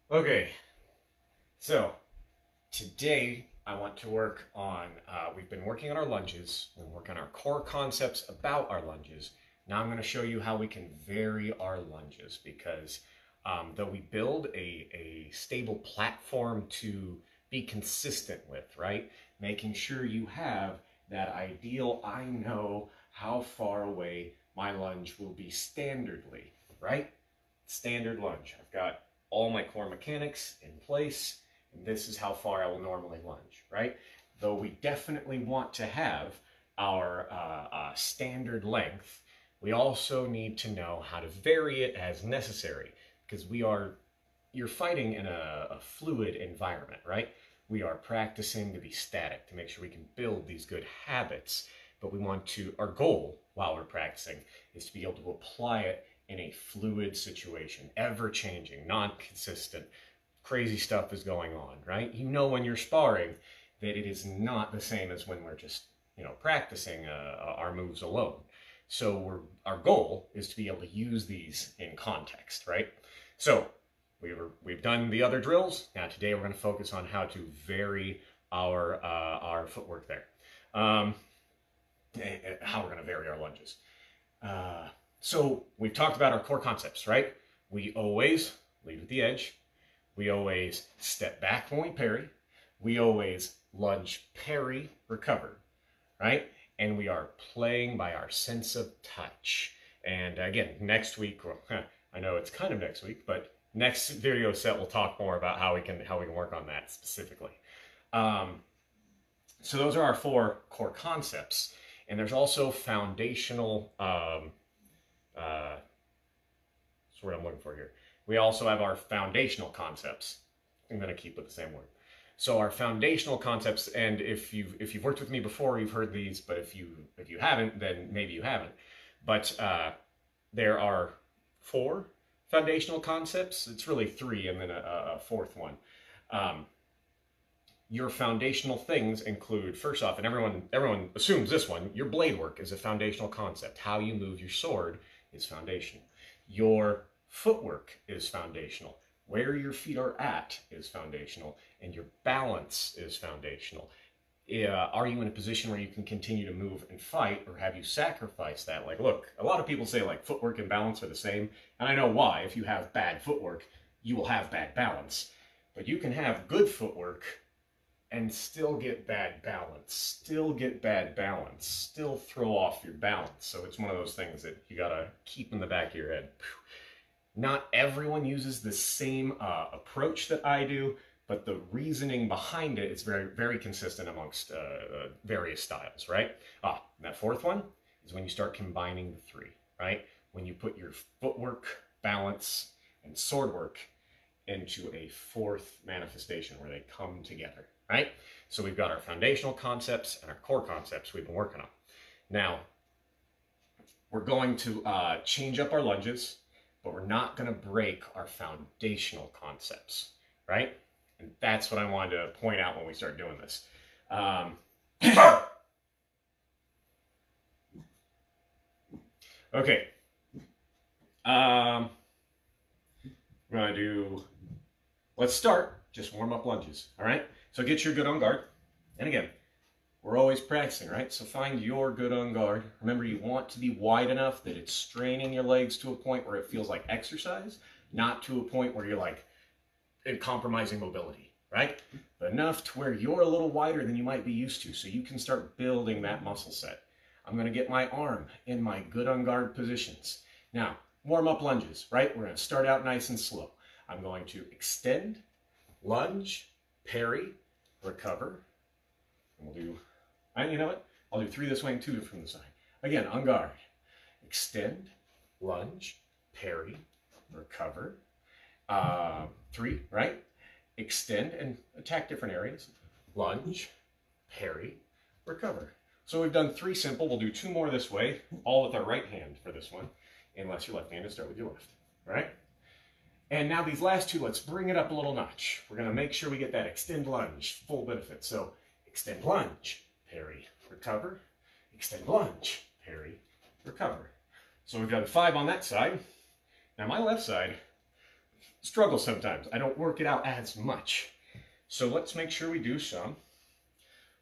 Okay, so today I want to work on, we've been working on our lunges, we're working on our core concepts about our lunges. Now I'm going to show you how we can vary our lunges because though we build a stable platform to be consistent with, right? Making sure you have that ideal, I know how far away my lunge will be standardly, right? Standard lunge. I've got all my core mechanics in place, and this is how far I will normally lunge, right? Though we definitely want to have our standard length, we also need to know how to vary it as necessary because you're fighting in a fluid environment, right? We are practicing to be static to make sure we can build these good habits, but our goal while we're practicing is to be able to apply it in a fluid situation, ever changing, non-consistent, crazy stuff is going on, right? You know when you're sparring that it is not the same as when we're just, practicing our moves alone. So our goal is to be able to use these in context, right? So we've done the other drills. Now today we're going to focus on how to vary our footwork there. How we're going to vary our lunges. So we've talked about our core concepts, right? We always lead at the edge. We always step back when we parry. We always lunge, parry, recover, right? And we are playing by our sense of touch. And again, next week, I know it's kind of next week, but next video set we'll talk more about how we can work on that specifically. So those are our 4 core concepts. And there's also foundational, that's what I'm looking for here. We also have our foundational concepts. I'm going to keep with the same word. So our foundational concepts, and if you've worked with me before, you've heard these, but if you haven't, then maybe you haven't. But there are 4 foundational concepts. It's really 3 and then a 4th one. Your foundational things include, first off, and everyone assumes this one, your blade work is a foundational concept. How you move your sword is foundational. Your footwork is foundational. Where your feet are at is foundational. And your balance is foundational. Are you in a position where you can continue to move and fight, or have you sacrificed that? Like, look, a lot of people say like footwork and balance are the same. And I know why. If you have bad footwork, you will have bad balance. But you can have good footwork and still get bad balance, still throw off your balance. So it's one of those things that you gotta keep in the back of your head. Not everyone uses the same approach that I do, but the reasoning behind it is very, very consistent amongst various styles, right? And that 4th one is when you start combining the 3, right? When you put your footwork, balance, and sword work into a 4th manifestation where they come together. Right? So we've got our foundational concepts and our core concepts we've been working on. Now, we're going to change up our lunges, but we're not going to break our foundational concepts, right? And that's what I wanted to point out when we start doing this. Okay. We're going to do, let's start, just warm up lunges, all right? So get your good on guard. And again, we're always practicing, right? So find your good on guard. Remember, you want to be wide enough that it's straining your legs to a point where it feels like exercise, not to a point where you're like compromising mobility, right? But enough to where you're a little wider than you might be used to, so you can start building that muscle set. I'm going to get my arm in my good on guard positions. Now, warm up lunges, right? We're going to start out nice and slow. I'm going to extend, lunge, parry, recover. And we'll do, and you know what? I'll do 3 this way and 2 from the side. Again, on guard. Extend, lunge, parry, recover. 3, right? Extend and attack different areas. Lunge, parry, recover. So we've done 3 simple. We'll do 2 more this way, all with our right hand for this one, unless you're left-handed, start with your left, right? And now these last 2, let's bring it up a little notch. We're going to make sure we get that extend lunge, full benefit. So extend lunge, parry, recover. Extend lunge, parry, recover. So we've done 5 on that side. Now my left side, struggle sometimes. I don't work it out as much. So let's make sure we do some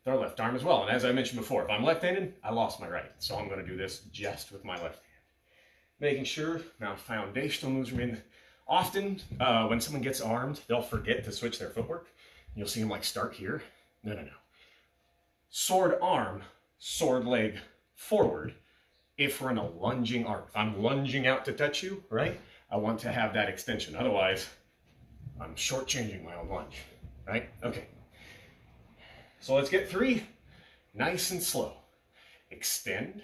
with our left arm as well. And as I mentioned before, if I'm left-handed, I lost my right. So I'm going to do this just with my left hand. Making sure now foundational moves remain. Often when someone gets armed, they'll forget to switch their footwork. You'll see them like start here. No. Sword arm, sword leg forward. If we're in a lunging arm, if I'm lunging out to touch you, right? I want to have that extension. Otherwise, I'm shortchanging my own lunge, right? Okay. So let's get 3 nice and slow. Extend,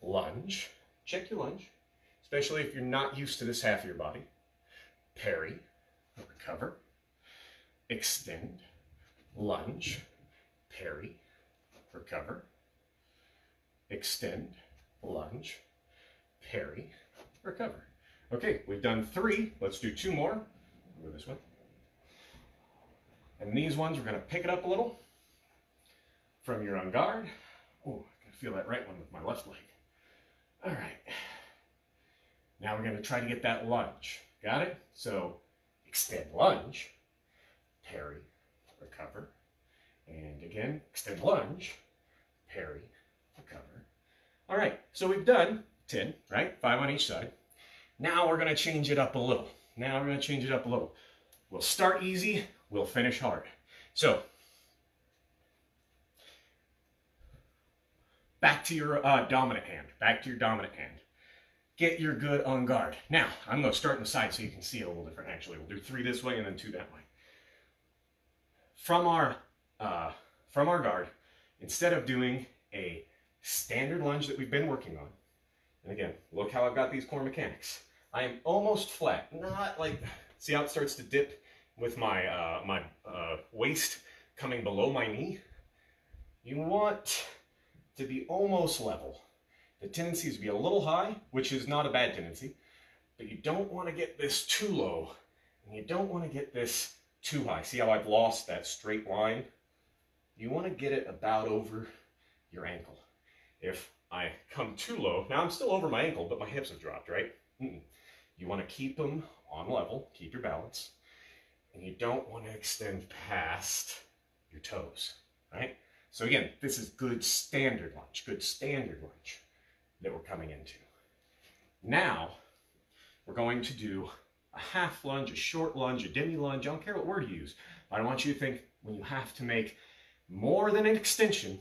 lunge, check your lunge, especially if you're not used to this half of your body. Parry, recover, extend, lunge, parry, recover, extend, lunge, parry, recover. Okay, we've done 3. Let's do 2 more. Go this way. And these ones, we're going to pick it up a little from your on guard. Oh, I can feel that right one with my left leg. All right. Now we're going to try to get that lunge. Got it? So extend lunge, parry, recover, and again, extend lunge, parry, recover. All right, so we've done 10, right? 5 on each side. Now we're going to change it up a little. We'll start easy, we'll finish hard. So back to your dominant hand. Get your good on guard. Now, I'm going to start on the side so you can see it a little different, actually. We'll do 3 this way and then 2 that way. From our guard, instead of doing a standard lunge that we've been working on, and again, look how I've got these core mechanics. I am almost flat, not like, see how it starts to dip with my, waist coming below my knee? You want to be almost level. The tendency is to be a little high, which is not a bad tendency, but you don't want to get this too low, and you don't want to get this too high. See how I've lost that straight line? You want to get it about over your ankle. If I come too low, now I'm still over my ankle, but my hips have dropped, right? You want to keep them on level, keep your balance, and you don't want to extend past your toes, right? So again, this is good standard lunge that we're coming into. Now, we're going to do a half lunge, a short lunge, a demi lunge, I don't care what word you use, but I want you to think when you have to make more than an extension,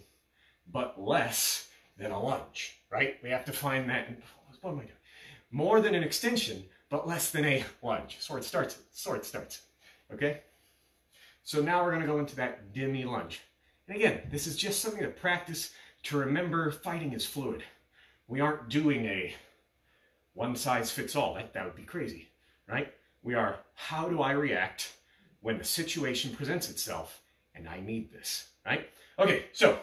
but less than a lunge, right? We have to find that, what am I doing? More than an extension, but less than a lunge. Sword starts, okay? So now we're gonna go into that demi lunge. And again, this is just something to practice, to remember fighting is fluid. We aren't doing a one size fits all. That would be crazy, right? We are, how do I react when the situation presents itself and I need this, right? Okay, so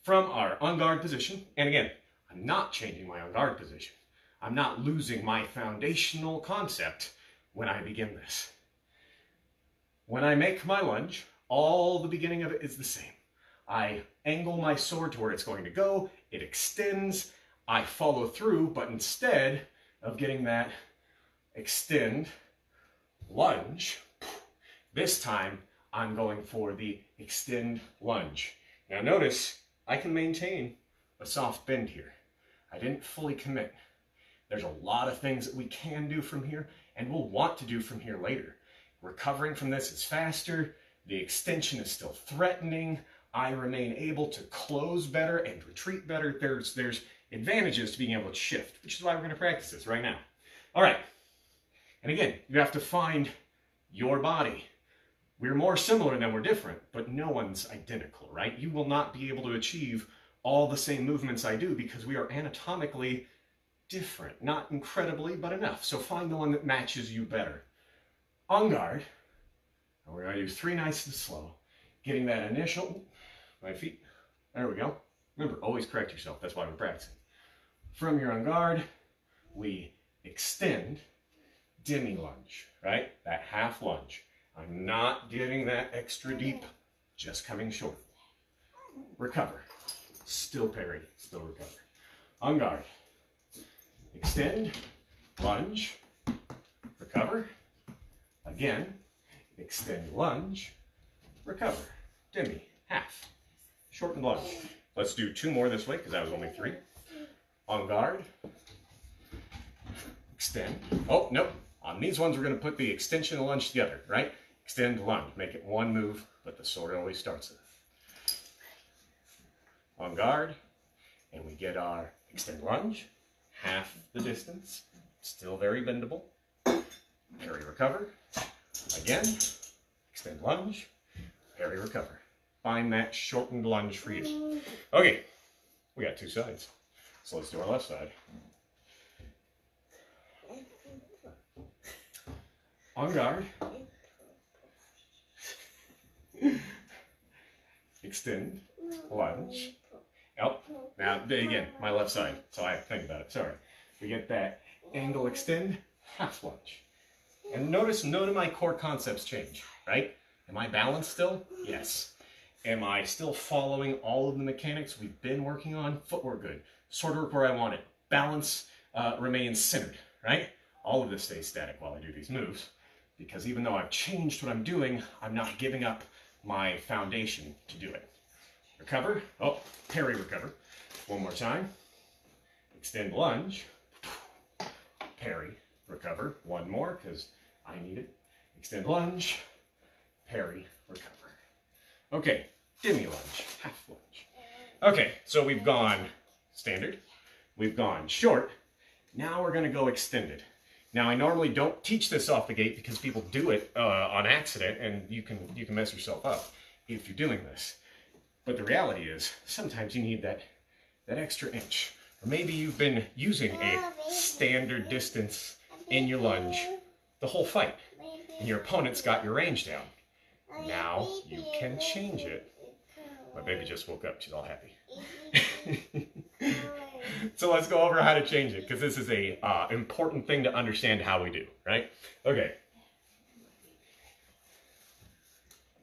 from our on guard position, and again, I'm not changing my on guard position. I'm not losing my foundational concept when I begin this. When I make my lunge, all the beginning of it is the same. I angle my sword to where it's going to go, it extends, I follow through, but instead of getting that extend lunge, this time I'm going for the extend lunge. Now notice, I can maintain a soft bend here. I didn't fully commit. There's a lot of things that we can do from here, and we'll want to do from here later. Recovering from this is faster, the extension is still threatening, I remain able to close better and retreat better. There's advantages to being able to shift, which is why we're going to practice this right now. All right, and again, you have to find your body. We're more similar than we're different, but no one's identical, right? You will not be able to achieve all the same movements I do because we are anatomically different. Not incredibly, but enough. So find the one that matches you better. On guard, and we're going to do 3 nice and slow. Getting that initial, my feet, there we go. Remember, always correct yourself. That's why we're practicing. From your on guard, we extend, demi lunge, right? That half lunge. I'm not getting that extra deep, just coming short. Recover. Still parry, still recover. On guard. Extend, lunge, recover, Again, extend lunge, recover, demi, half, shorten lunge. Let's do 2 more this way because that was only 3. On guard, extend. Oh, nope. On these ones, we're going to put the extension and lunge together, right? Extend, lunge. Make it one move, but the sword always starts it. On guard, and we get our extend lunge, half the distance, still very bendable. Parry, recover. Again, extend lunge, parry, recover. Find that shortened lunge for you. Okay, we got 2 sides. So let's do our left side. On guard. Extend, lunge. Oh, now again, my left side, so I have to think about it, sorry. We get that angle extend, half lunge. And notice none of my core concepts change, right? Am I balanced still? Yes. Am I still following all of the mechanics we've been working on? Footwork good. Sword work where I want it. Balance remains centered, right? All of this stays static while I do these moves, because even though I've changed what I'm doing, I'm not giving up my foundation to do it. Recover. Oh, parry, recover. One more time. Extend lunge. Parry, recover. One more because I need it. Extend lunge. Parry, recover. Okay, demi lunge, half lunge. Okay, so we've gone standard. We've gone short. Now we're going to go extended. Now I normally don't teach this off the gate because people do it on accident, and you can mess yourself up if you're doing this. But the reality is, sometimes you need that extra inch. Or maybe you've been using a standard distance in your lunge the whole fight, and your opponent's got your range down. Now you can change it. My baby just woke up, she's all happy. So let's go over how to change it, because this is a important thing to understand how we do, right? Okay.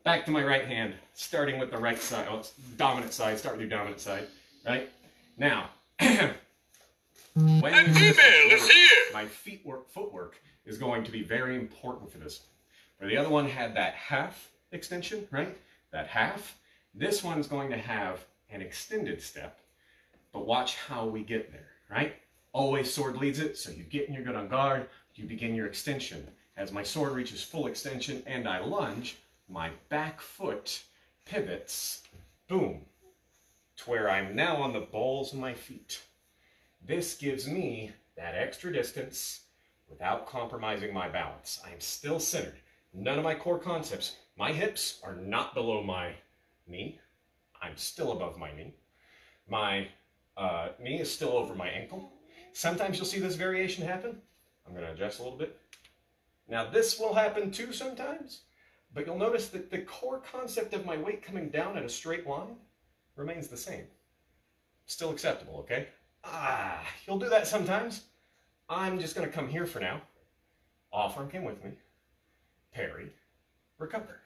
Back to my right hand, starting with the right side, dominant side, start with your dominant side, right? Now, when my footwork is going to be very important for this. Where the other one had that half extension, right? That half. This one's going to have an extended step, but watch how we get there, right? Always sword leads it, so you get in your good on guard, you begin your extension. As my sword reaches full extension and I lunge, my back foot pivots, boom, to where I'm now on the balls of my feet. This gives me that extra distance without compromising my balance. I'm still centered. None of my core concepts. My hips are not below my knee. I'm still above my knee. My knee is still over my ankle. Sometimes you'll see this variation happen. I'm going to adjust a little bit. Now this will happen too sometimes, but you'll notice that the core concept of my weight coming down in a straight line remains the same. Still acceptable, okay? You'll do that sometimes. I'm just going to come here for now. Off arm came with me. Parry, recover,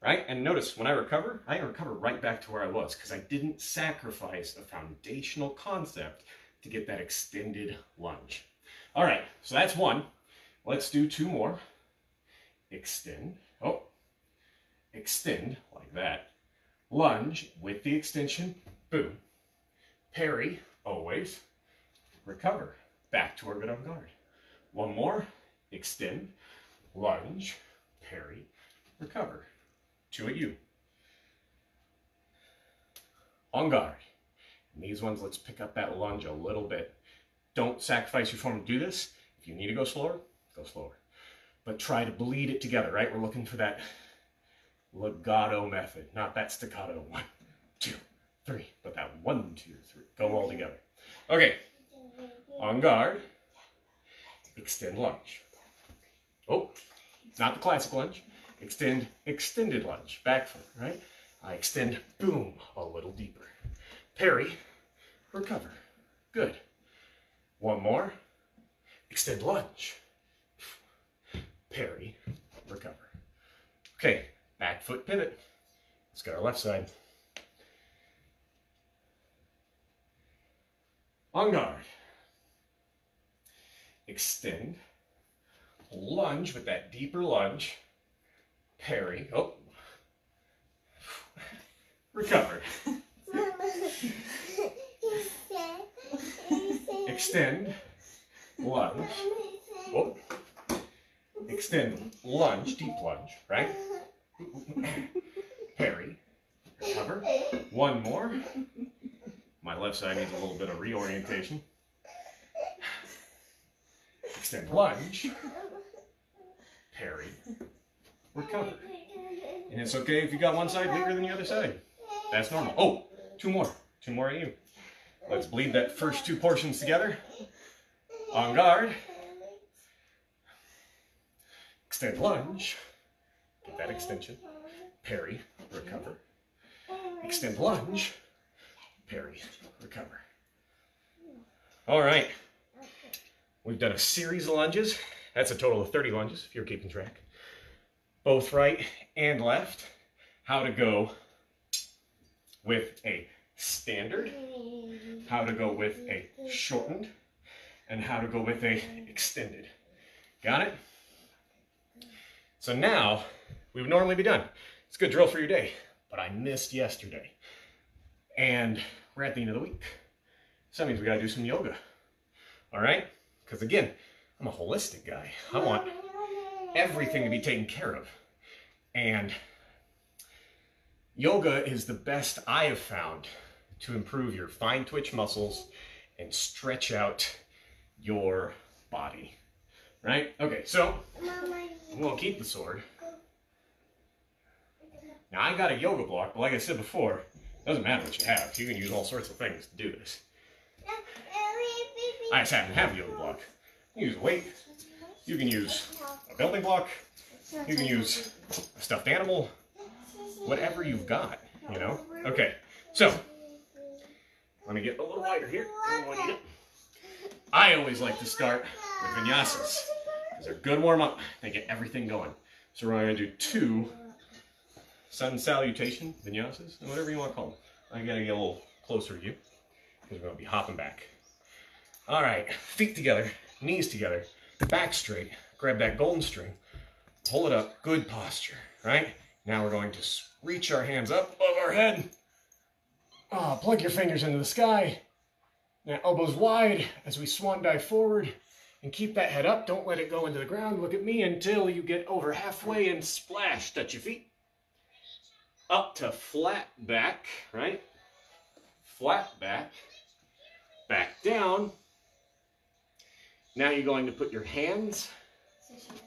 right? And notice when I recover right back to where I was because I didn't sacrifice a foundational concept to get that extended lunge. All right, so that's one. Let's do 2 more. Extend, extend like that. Lunge with the extension, boom. Parry, always. Recover, back to our good on guard. One more, extend. Lunge, parry, recover. 2 at you. On guard. And these ones, let's pick up that lunge a little bit. Don't sacrifice your form to do this. If you need to go slower, go slower. But try to bleed it together, right? We're looking for that legato method, not that staccato. 1, 2, 3. But that 1, 2, 3. Go all together. Okay. On guard. Extend lunge. Oh, not the classic lunge. Extend, extended lunge. Back foot, right? I extend, boom, a little deeper. Parry, recover. Good. One more. Extend lunge. Parry, recover. Okay, back foot pivot. Let's get our left side. On guard. Extend, lunge with that deeper lunge. Parry. Oh. Recover. Extend. Lunge. Whoa. Extend. Lunge. Deep lunge. Right? Parry. Recover. One more. My left side needs a little bit of reorientation. Extend. Lunge. Parry. Recover. And it's okay if you got one side weaker than the other side. That's normal. Oh, two more. Two more at you. Let's bleed that first two portions together. On guard. Extend lunge. Get that extension. Parry. Recover. Extend lunge. Parry. Recover. All right. We've done a series of lunges. That's a total of 30 lunges, if you're keeping track. Both right and left. How to go with a standard, how to go with a shortened, and how to go with a extended. Got it? So now, we would normally be done. It's a good drill for your day, but I missed yesterday. And we're at the end of the week. So that means we gotta do some yoga. All right? Because again, I'm a holistic guy. I want everything to be taken care of. And yoga is the best I have found to improve your fine twitch muscles and stretch out your body. Right? Okay, so we'll keep the sword. Now I got a yoga block, but like I said before, it doesn't matter what you have. You can use all sorts of things to do this. I just happen to have a yoga block. You can use a weight. You can use a building block. You can use a stuffed animal. Whatever you've got, you know? Okay, so let me get a little lighter here. I always like to start with vinyasas because they're a good warm-up. They get everything going. So we're going to do 2 sun salutation vinyasas, and whatever you want to call them. I got to get a little closer to you because we're going to be hopping back. All right, feet together, knees together, back straight. Grab that golden string, pull it up, good posture, right? Now we're going to reach our hands up above our head. Plug your fingers into the sky. Now elbows wide as we swan dive forward. And keep that head up. Don't let it go into the ground. Look at me until you get over halfway and splash. Touch your feet. Up to flat back, right? Flat back. Back down. Now you're going to put your hands,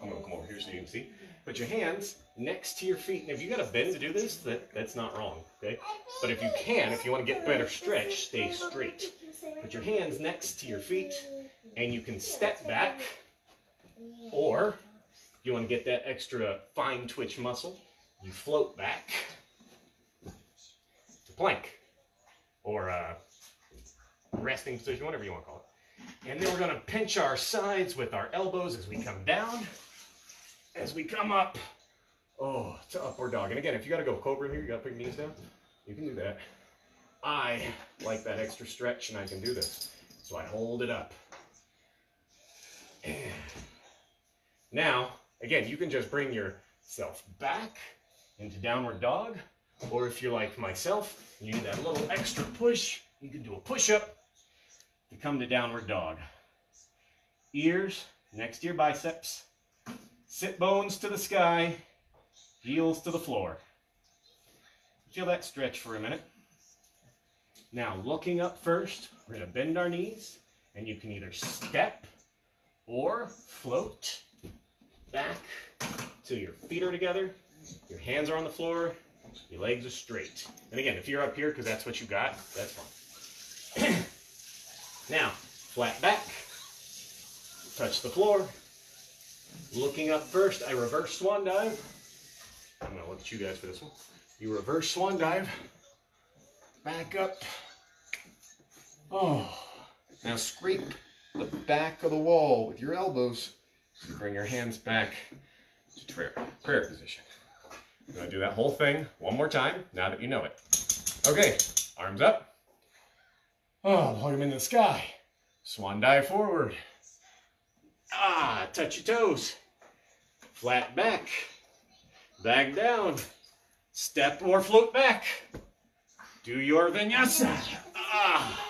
I'm going to come over here so you can see. Put your hands next to your feet. And if you got a bend to do this, that's not wrong, okay? But if you can, if you want to get better stretch, stay straight. Put your hands next to your feet, and you can step back, or if you want to get that extra fine twitch muscle, you float back to plank, or resting position, whatever you want to call it. And then we're going to pinch our sides with our elbows as we come down. As we come up, to upward dog. And again, if you got to go cobra here, you got to put your knees down, you can do that. I like that extra stretch, and I can do this. So I hold it up. And now, again, you can just bring yourself back into downward dog. Or if you're like myself, and you need that little extra push, you can do a push-up to come to downward dog. Ears next to your biceps. Sit bones to the sky. Heels to the floor. Feel that stretch for a minute. Now looking up first, we're going to bend our knees. And you can either step or float back till your feet are together. Your hands are on the floor. Your legs are straight. And again, if you're up here because that's what you got, that's fine. Now, flat back, touch the floor. Looking up first, I reverse swan dive. I'm going to look at you guys for this one. You reverse swan dive, back up. Now scrape the back of the wall with your elbows. So bring your hands back to prayer position. I'm going to do that whole thing one more time now that you know it. Okay, arms up. Plug them into the sky. Swan dive forward. Touch your toes. flat back, back down, step or float back. Do your vinyasa. Ah.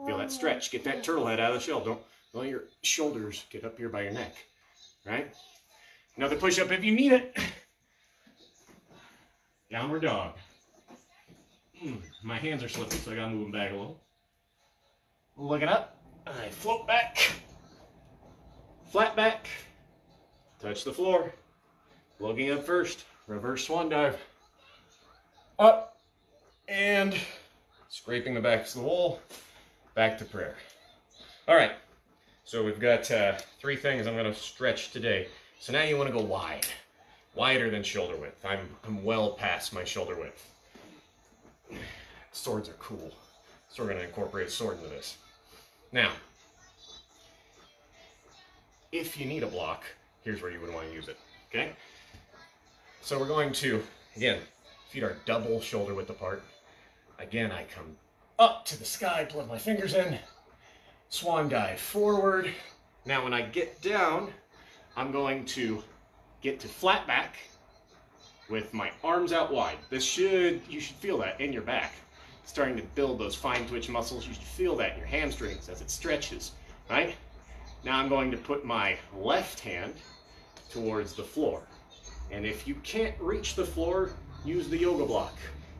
Feel that stretch. Get that turtle head out of the shell. Don't let your shoulders get up here by your neck. Right? Another push-up if you need it. Downward dog. My hands are slipping, so I gotta move them back a little. Look it up. I float back. Flat back. Touch the floor. Looking up first. Reverse swan dive. Up. And scraping the backs of the wall. Back to prayer. All right. So we've got 3 things I'm going to stretch today. So now you want to go wide. Wider than shoulder width. I'm well past my shoulder width. Swords are cool. So we're going to incorporate a sword into this. Now, if you need a block, here's where you would want to use it. Okay? So we're going to, again, feet are double shoulder width apart. Again, I come up to the sky, plug my fingers in, swan dive forward. Now when I get down, I'm going to get to flat back with my arms out wide. You should feel that in your back. Starting to build those fine twitch muscles. You should feel that in your hamstrings as it stretches, right? Now I'm going to put my left hand towards the floor. And if you can't reach the floor, use the yoga block.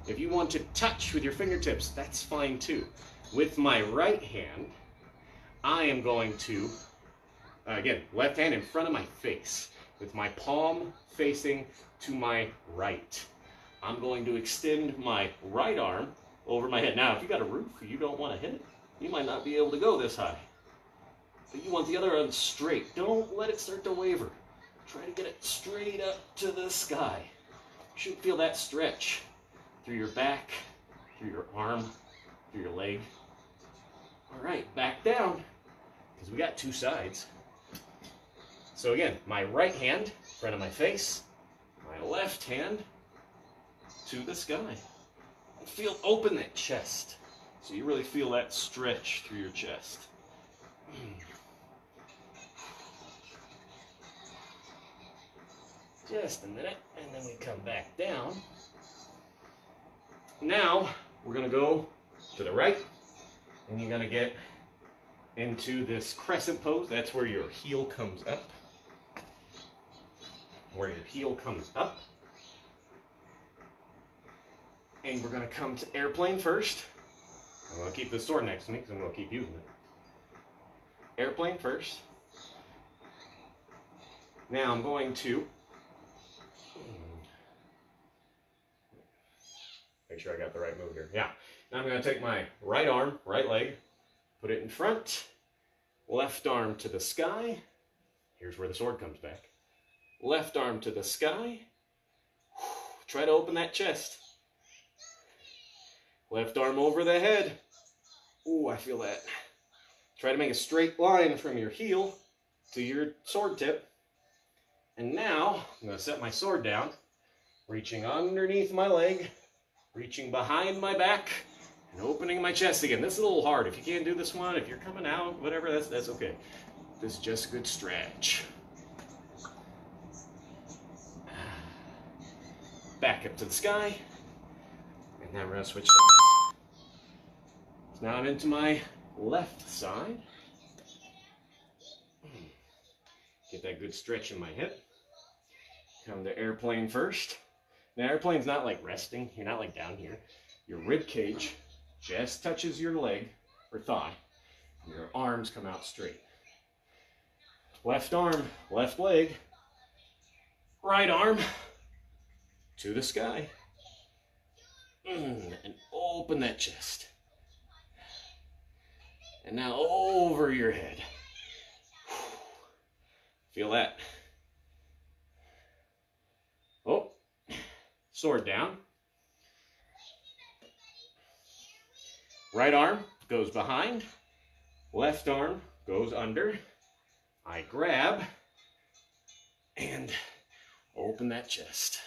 If you want to touch with your fingertips, that's fine too. With my right hand, I am going to, again, left hand in front of my face, with my palm facing to my right. I'm going to extend my right arm over my head. Now, if you got a roof, you don't want to hit it, you might not be able to go this high. But you want the other arm straight. Don't let it start to waver. Try to get it straight up to the sky. You should feel that stretch through your back, through your arm, through your leg. All right, back down, because we got 2 sides. So again, my right hand in front of my face, my left hand to the sky. Feel open that chest, so you really feel that stretch through your chest. Just a minute, and then we come back down. Now, we're going to go to the right, and you're going to get into this crescent pose. That's where your heel comes up. Where your heel comes up. And we're going to come to airplane first. I'm going to keep the sword next to me because I'm going to keep using it. Airplane first. Now I'm going to make sure I got the right move here. Yeah. Now I'm going to take my right arm, right leg, put it in front, left arm to the sky. Here's where the sword comes back. Left arm to the sky. Try to open that chest. Left arm over the head. Ooh, I feel that. Try to make a straight line from your heel to your sword tip. And now, I'm going to set my sword down, reaching underneath my leg, reaching behind my back, and opening my chest again. This is a little hard. If you can't do this one, if you're coming out, whatever, that's okay. This is just a good stretch. Back up to the sky. And now we're going to switch sides. So now I'm into my left side. Get that good stretch in my hip. Come to airplane first. Now airplane's not like resting. You're not like down here. Your rib cage just touches your leg or thigh. And your arms come out straight. Left arm, left leg. Right arm to the sky. And open that chest. And now over your head. Feel that. Oh, sword down. Right arm goes behind. Left arm goes under. I grab and open that chest.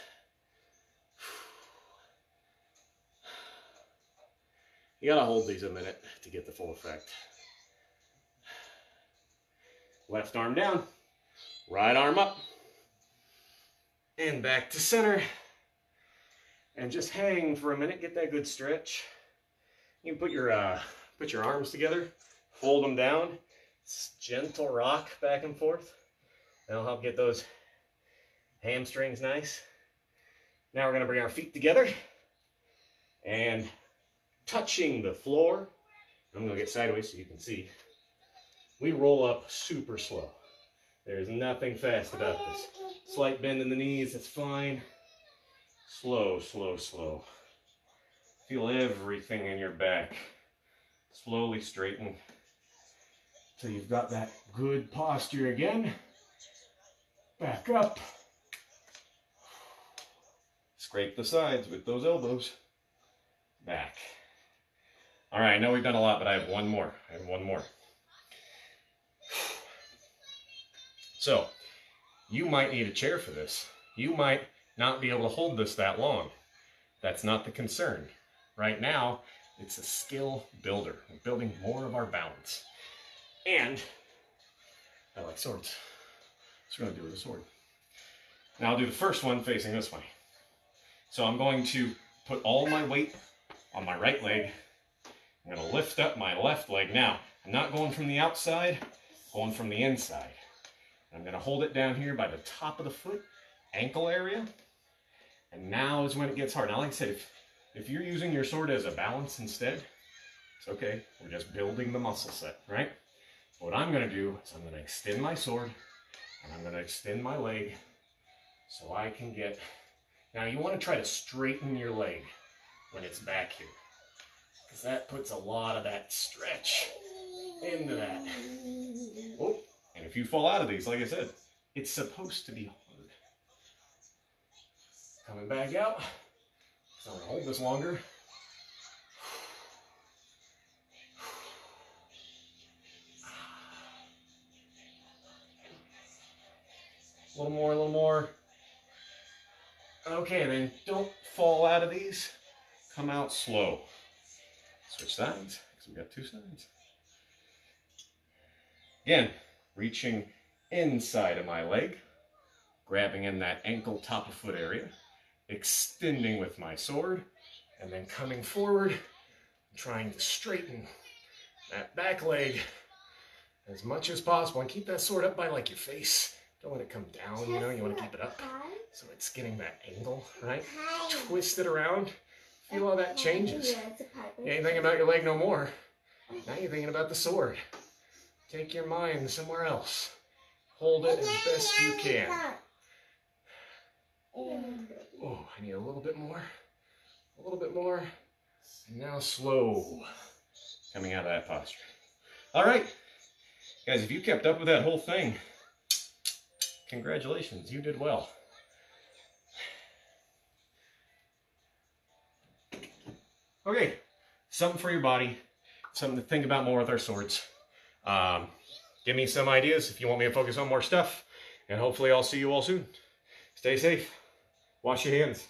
You gotta hold these a minute to get the full effect. Left arm down. Right arm up. And back to center. And just hang for a minute, get that good stretch. You can put your arms together, fold them down, gentle rock back and forth. That'll help get those hamstrings nice. Now we're gonna bring our feet together and touching the floor. I'm gonna get sideways so you can see. We roll up super slow. There's nothing fast about this. Slight bend in the knees, that's fine. Slow, slow, slow. Feel everything in your back. Slowly straighten till you've got that good posture again. Back up. Scrape the sides with those elbows. Back. All right, I know we've done a lot, but I have one more. So, you might need a chair for this. You might not be able to hold this that long. That's not the concern. Right now, it's a skill builder. We're building more of our balance. And I like swords. So we're going to do it with a sword. Now I'll do the first one facing this way. So I'm going to put all my weight on my right leg. I'm going to lift up my left leg. Now, I'm not going from the outside, going from the inside. I'm going to hold it down here by the top of the foot, ankle area. And now is when it gets hard. Now, like I said, if you're using your sword as a balance instead, it's okay. We're just building the muscle set, right? What I'm going to do is I'm going to extend my sword and I'm going to extend my leg so I can get... Now, you want to try to straighten your leg when it's back here because that puts a lot of that stretch into that. Oh, and if you fall out of these, like I said, it's supposed to be hard. Coming back out. So I'm going to hold this longer. A little more, a little more. Okay, then don't fall out of these. Come out slow. Switch sides, because we've got two sides. Again, reaching inside of my leg, grabbing in that ankle, top of foot area, extending with my sword, and then coming forward, trying to straighten that back leg as much as possible. And keep that sword up by like your face. Don't let it come down, you know, you want to keep it up. So it's getting that angle, right? Twist it around. Feel how that changes. You ain't thinking about your leg no more. Now you're thinking about the sword. Take your mind somewhere else. Hold it as best you can. Oh, I need a little bit more. A little bit more. And now slow. Coming out of that posture. All right. Guys, if you kept up with that whole thing, congratulations, you did well. Okay, something for your body, something to think about more with our swords. Give me some ideas if you want me to focus on more stuff, and hopefully I'll see you all soon. Stay safe. Wash your hands.